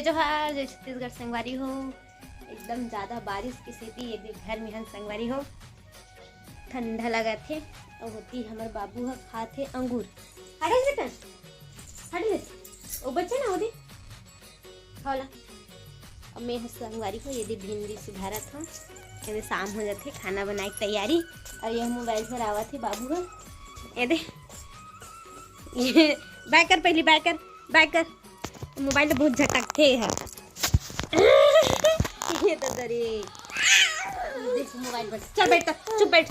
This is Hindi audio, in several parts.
जोहार जय छत्तीसगढ़ संगवारी हो। एकदम ज़्यादा बारिश की स्थिति ये भी घर में हम संगवारी हो। ठंडा लगा थे और होती हमारे बाबू है खाते अंगूर। हटे बेटा हट ले वो बच्चे ना होती खाला। अब मैं संगवारी को यदि भिंडी सुधारा था यदि शाम हो जाते खाना बनाए की तैयारी। और यह मोबाइल पर आवा थे बाबू है ये ये बैक कर पहली बैक कर मोबाइल तो बहुत झटकते है ये तो दरे देख मोबाइल पर चल बैठ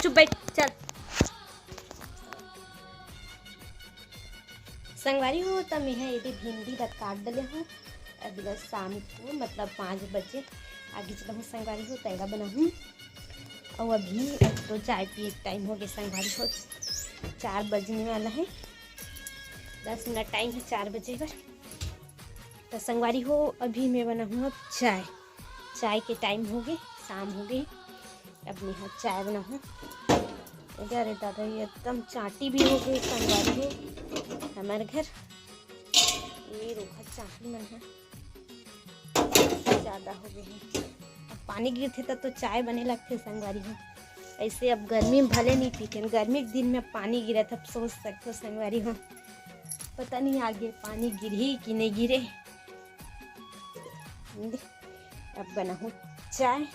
चुप बैठ चल। संगवारी हो तो मैं यदि भिंडी रख काट डले हूँ अभी शाम को मतलब 5 बजे आगे चला हूँ संगवारी हो तैयार बना हूँ। और अभी तो चाय पिए टाइम हो गया संगवारी हो 4 बजने वाला है 10 मिनट टाइम है 4 बजे पर। तो संगवारी हो अभी मैं बना हूँ चाय के टाइम हो गए शाम हो गई। अब मैं यहाँ चाय बना हूँ। अरे दादा ये एकदम चाटी भी हो गई संगवारी हो हमारे घर ये रोखा चाटी मन है ज़्यादा हो गई है। अब पानी गिरते तो चाय बने लगते संगवारी हो। ऐसे अब गर्मी में भले नहीं पीते गर्मी के दिन में पानी गिरा था सोच सकते हो संगवारी हो। पता नहीं आगे पानी गिरी कि नहीं गिरे। अब बना हूँ चाय।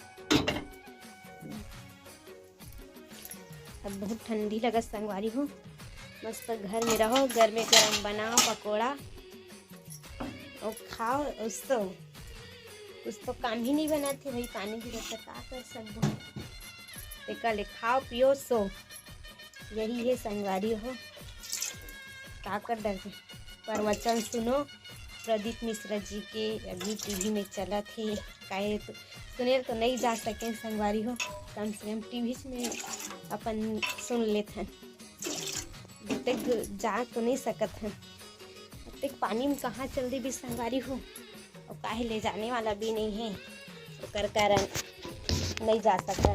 अब बहुत ठंडी लगा संगवारी हो मस्त घर में रहो घर में गरम बनाओ पकोड़ा और खाओ। उस तो काम ही नहीं बनाते भाई पानी की रहता क्या कर सकते कल खाओ पियो सो यही है संगवारी हो क्या कर डरते। प्रवचन सुनो प्रदीप मिश्रा जी के अभी टीवी में चला थे काहे तो सुने तो नहीं जा सके संगवारी हो कम से कम टीवी में अपन सुन लेते हैं तक जा तो नहीं सकत हैं तक पानी में कहाँ चल दी भी संगवारी हो और काहे ले जाने वाला भी नहीं है तो कर कारण नहीं जा सकता।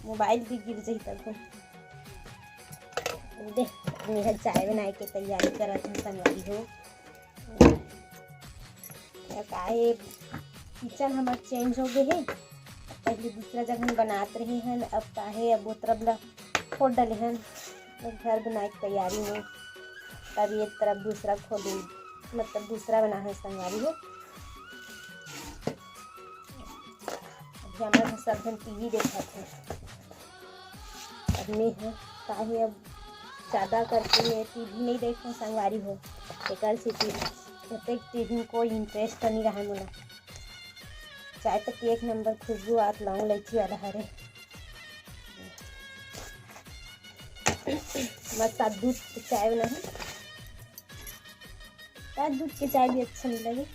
मोबाइल भी गिर जाई तब देख मेरा चाय बनाए के तैयारी करत हूँ संगवारी हो। काहे किचन हमार चेंज हो गए है पहले दूसरा जगह बनाते रहे हैं अब काहे अब वो तरफ ला खोद डले हैं घर बनाए की तैयारी में तब एक तरफ दूसरा खोदे मतलब दूसरा बना है संगवारी हो। अभी हमारे सब जन टीवी देखा थे अब मैं है काहे अब ज़्यादा करके मैं टीवी नहीं देखूँ संगवारी हो एक प्रत्येक टीवी में कोई इंटरेस्ट नहीं रहा मुझे। चाय तक एक नंबर खुशबू आत लौंग इलायची वाला हरे मस्त दूध की चाय बना है दूध की चाय भी अच्छा नहीं लगे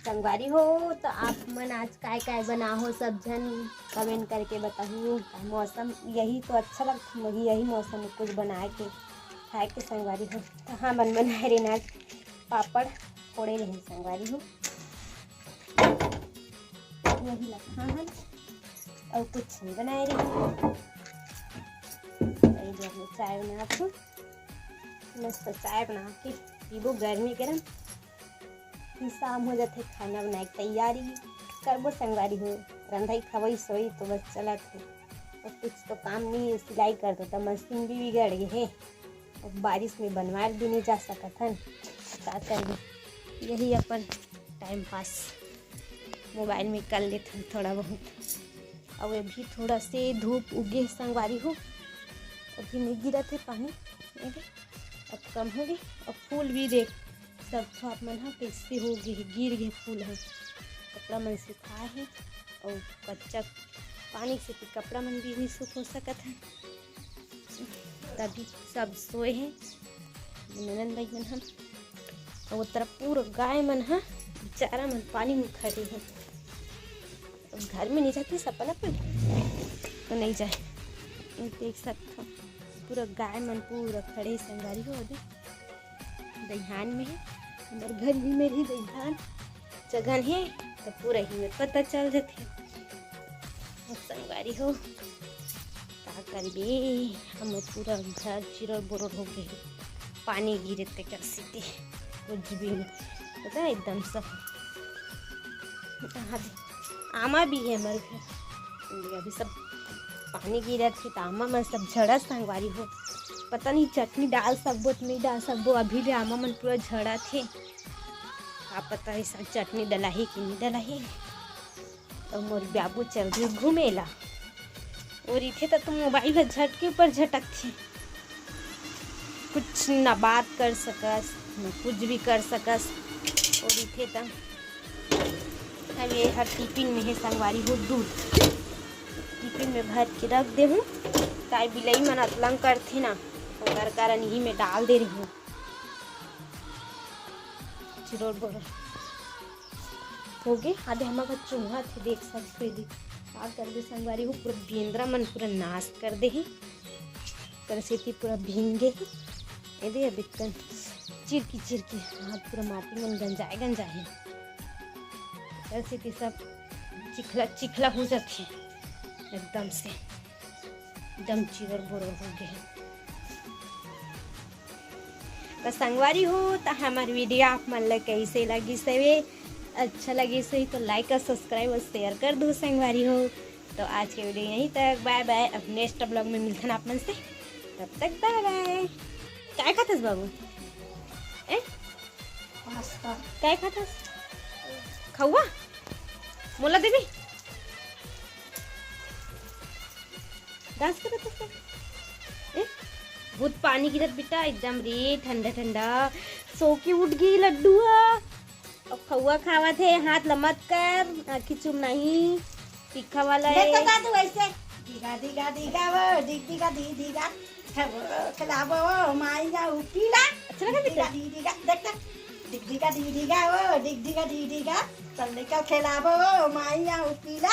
संगवारी हो। तो आप मन आज काय बना हो सब जन कमेंट करके बताओ। मौसम यही तो अच्छा लगता वही यही मौसम में कुछ बनाए के खाए के संगवारी हो। तो हाँ मन बनाए रहे आज पापड़ फोड़े रहे संगवारी हो यही लगा हाँ और कुछ नहीं बनाए रहे चाय बना तो मस्त चाय बना के पीबो गर्मी गरम फिर शाम हो जाते खाना बनाए की तैयारी करबो संगवारी हो। रंधाई खवाई सोई तो बस चला थे और कुछ तो काम नहीं है सिलाई कर दो तो मशीन भी बिगड़ गई है और बारिश में बनवाए भी नहीं जा सकता है क्या करेंगे यही अपन टाइम पास मोबाइल में कर लेते हैं थोड़ा बहुत। और अभी थोड़ा से धूप उगे संगवारी हो अभी नहीं गिरा थे पानी अब कम हो गई और फूल भी देख सब आप मन हाँ कैसे हो गए गिर गए फूल है कपड़ा मन सुखाए है और कच्चा पानी से तो कपड़ा मन भी नहीं सूख हो सकत है। तभी सब सोए हैं ननन भाई मन हम और वो तरफ पूरा गाय मन है बेचारा मन पानी में खड़े हैं तो घर में नहीं जाते सपना पर तो नहीं जाए देख सकते हो पूरा गाय मन पूरा खड़े संगवारी हो अभी दहियान में है हमारे घर भी में ही दहियान जगह है तो पूरा ही में पता चल जाते संगवारी हो क्या करबे, हम पूरा घर चिरर बोरर हो गए, पानी गिरे ते कर सीते कुछ भी नहीं पता है एकदम सब। आमा भी है हमारे घर, अभी सब पानी गिरा थे तो आमा मन सब झड़ा संगवारी हो, पता नहीं चटनी डाल सकबो तो नहीं डाल सकबो, अभी ले आमा मन पूरा झड़ा थे, आप पता है सब चटनी डलाही कि नहीं डलाही। तो मोर बाबू चल रही घूमेला और इथे तो तुम मोबाइल झटके ऊपर झटक थे, कुछ ना बात कर सकस न कुछ भी कर सकस। और इथे तो अब ये हर टिफिन में है संगवारी हो दूध, टिफिन में भर के रख दे हूँ, काय बिलई मन अतलंग करथे ना ओकर कारण यही में डाल दे रही हूँ चिरोर बोर हो गए। आधे हमारा चूहा थे देख सकते थे क्या कर दे संगवारी हो, पूरा बेंद्रा मन पूरा नाश कर दे ही कर से पूरा भींगे ही दे अभी तक चिरकी हाथ पूरा माटी मन गंजाए कर से सब चिखला हो जाते एकदम से, एकदम चिरर बोर हो गए। तो संगवारी हो तो हमारी वीडियो आप मन ला कैसे लगी सवे, अच्छा लगे सही तो लाइक और सब्सक्राइब और शेयर कर दो संगवारी हो। तो आज के वीडियो यहीं तक, बाय बाय, अब नेक्स्ट ब्लॉग में मिलते हैं आप मन से, तब तक बाय बाय। क्या खातस बाबू पास्ता, क्या खातस खौआ मोला देवी डांस करत बहुत पानी गिरत बेटा एकदम रे ठंडा ठंडा, सो के उठ गई लड्डुआ, अब खौआ खावा थे, हाथ लमत कर, आँखी चुम नहीं तीखा वाला है तो वैसे दिगा दिगा दिगा वो दिग दिगा दी दिगा खिलाबो माईगा उपीला, अच्छा लगा बेटा दिगा देख दिग दिगा दी दिगा वो दिग दिगा दी दिगा चल का खिलाबो माईगा उपीला,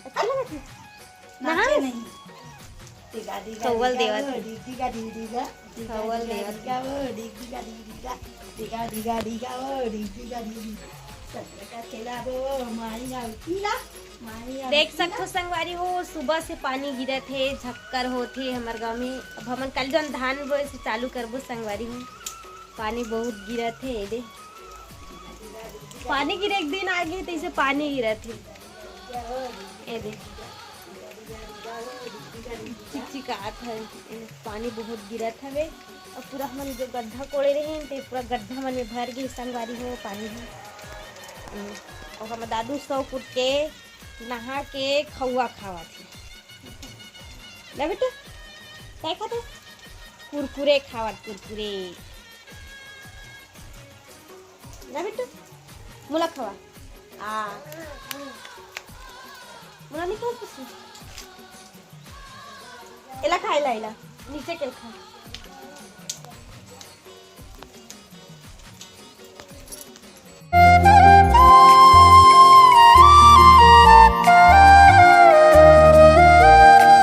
अच्छा लगा था नाचे नहीं दिगा दिगा खौवल देवत दिग दिगा दी दिगा खौवल देवत दिगा वो दिग दिगा दी दिगा दिगा दिगा दिगा वो दिग दिगा दी दिगा चल का खिलाबो माईगा उपीला। देख सकते हो संगवारी हो, सुबह से पानी गिरे थे, झक्कर होते हमारे गांव में। अब हमन कल जो धान बोए से चालू करबो संगवारी हो, पानी बहुत गिरा थे दे, पानी गिरे एक दिन आगे तो इसे पानी गिरा थे ए दे चिकचिकात है, पानी बहुत गिरा था वे, और पूरा हमन जो गड्ढा कोड़े रहे थे पूरा गड्ढा मन में भर गई संगवारी हो पानी हो। और हम दादू सौ कुट के नहा के खौआ खावा थे ना बेटा, क्या खाते कुरकुरे खावा, कुरकुरे ना बेटा मुला खावा मुला नहीं खावा पसंद एला खाइला नीचे के खा